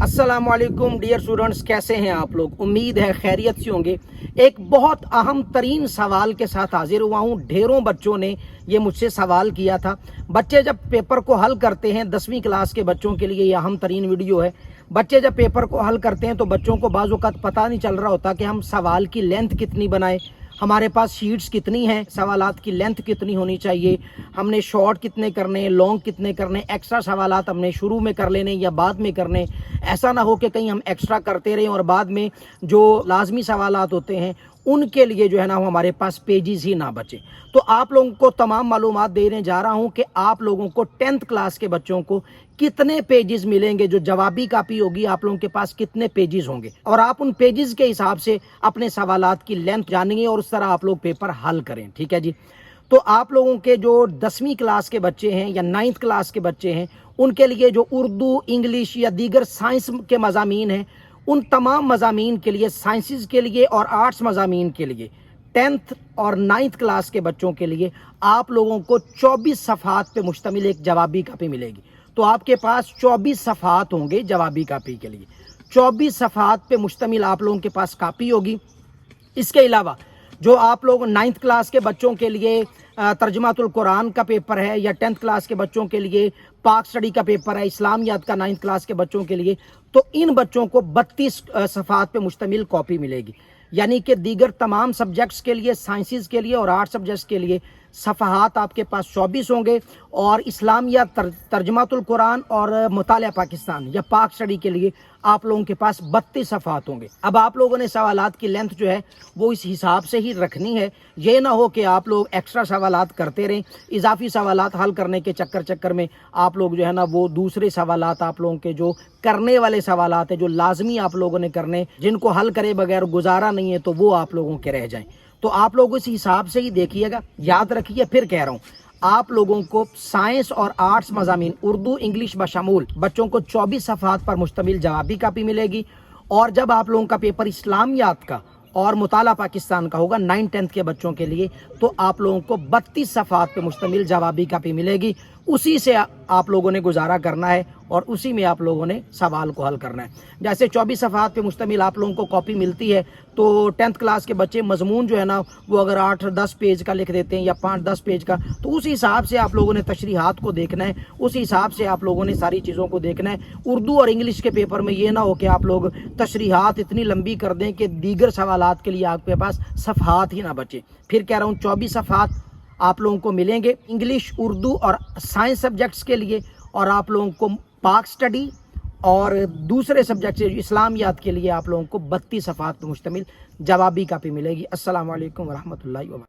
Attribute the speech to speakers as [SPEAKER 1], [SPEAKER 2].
[SPEAKER 1] अस्सलाम वालेकुम dear students, कैसे हैं आप लोग। उम्मीद है खैरियत से होंगे। एक बहुत अहम तरीन सवाल के साथ हाजिर हुआ हूँ। ढेरों बच्चों ने ये मुझसे सवाल किया था। बच्चे जब पेपर को हल करते हैं, 10वीं क्लास के बच्चों के लिए ये अहम तरीन वीडियो है। बच्चे जब पेपर को हल करते हैं तो बच्चों को बाज़ औक़ात पता नहीं चल रहा होता कि हम सवाल की लेंथ कितनी बनाएं, हमारे पास शीट्स कितनी हैं, सवालात की लेंथ कितनी होनी चाहिए, हमने शॉर्ट कितने करने, लॉन्ग कितने करने, एक्स्ट्रा सवालात हमने शुरू में कर लेने या बाद में करने। ऐसा ना हो कि कहीं हम एक्स्ट्रा करते रहें और बाद में जो लाजमी सवालात होते हैं उनके लिए जो है ना हमारे पास पेजेस ही ना बचे। तो आप लोगों को तमाम मालूमात देने जा रहा हूं कि आप लोगों को 10th क्लास के बच्चों को कितने पेजेस मिलेंगे, जो जवाबी कापी होगी आप लोगों के पास कितने पेजेस होंगे, और आप उन पेजेस के हिसाब से अपने सवालात की लेंथ जानेंगे और उस तरह आप लोग पेपर हल करें। ठीक है जी। तो आप लोगों के जो 10वीं क्लास के बच्चे हैं या 9th क्लास के बच्चे हैं, उनके लिए जो उर्दू, इंग्लिश या दीगर साइंस के मज़ामीन हैं, उन तमाम मज़ामीन के लिए, साइंसेस के लिए और आर्ट्स मज़ामीन के लिए 10th और 9th क्लास के बच्चों के लिए आप लोगों को 24 सफ़हात पे मुश्तमिल एक जवाबी कापी मिलेगी। तो आपके पास 24 सफ़हात होंगे जवाबी कापी के लिए। 24 सफ़हात पे मुश्तमिल आप लोगों के पास कापी होगी। इसके अलावा जो आप लोग 9th क्लास के बच्चों के लिए तर्जुमातुल कुरान का पेपर है, या 10th क्लास के बच्चों के लिए पाक स्टडी का पेपर है, इस्लामियात का 9th क्लास के बच्चों के लिए, तो इन बच्चों को 32 सफ़हात पे मुश्तमिल कॉपी मिलेगी। यानी कि दीगर तमाम सब्जेक्ट्स के लिए, साइंसेस के लिए और आर्ट सब्जेक्ट्स के लिए सफ़हात आपके पास 24 होंगे, और इस्लामियात, तर्जुमातुल कुरान और मुतालिया पाकिस्तान या पाक स्टडी के लिए आप लोगों के पास 32 सफ़हात होंगे। अब आप लोगों ने सवालात की लेंथ जो है वो इस हिसाब से ही रखनी है। ये ना हो कि आप लोग एक्स्ट्रा सवालात करते रहें, इजाफी सवालात हल करने के चक्कर में आप लोग जो है ना वो दूसरे सवालात, आप लोगों के जो करने वाले सवालात है, जो लाजमी आप लोगों ने करने, जिनको हल करे बगैर गुजारा नहीं है, तो वो आप लोगों के रह जाएं। तो आप लोग इस हिसाब से ही देखिएगा। याद रखिए, फिर कह रहा हूँ, आप लोगों को साइंस और आर्ट्स मज़ामीन उर्दू, इंग्लिश बशमूल बच्चों को 24 सफ़हात पर मुश्तमिल जवाबी कापी मिलेगी। और जब आप लोगों का पेपर इस्लामियात का और मुताला पाकिस्तान का होगा 9th-10th के बच्चों के लिए, तो आप लोगों को 32 सफ़हात पे मुश्तमिल जवाबी कापी मिलेगी। उसी से आप लोगों ने गुजारा करना है और उसी में आप लोगों ने सवाल को हल करना है। जैसे 24 सफ़हात पे मुश्तमिल आप लोगों को कॉपी मिलती है, तो 10th क्लास के बच्चे मजमून जो है ना वो अगर 8-10 पेज का लिख देते हैं या 5-10 पेज का, तो उस हिसाब से आप लोगों ने तशरीहात को देखना है, उस हिसाब से आप लोगों ने सारी चीज़ों को देखना है। उर्दू और इंग्लिश के पेपर में ये ना हो कि आप लोग तशरीहात इतनी लंबी कर दें कि दीगर सवालात के लिए आपके पास सफ़हात ही ना बचे। फिर कह रहा हूँ, 24 सफ़हात आप लोगों को मिलेंगे इंग्लिश, उर्दू और साइंस सब्जेक्ट्स के लिए, और आप लोगों को पाक स्टडी और दूसरे सब्जेक्ट से इस्लामियात के लिए आप लोगों को 32 सफ़हात पर मुश्तमिल जवाबी कापी मिलेगी। अस्सलाम वालेकुम व रहमतुल्लाहि व बरकातहू।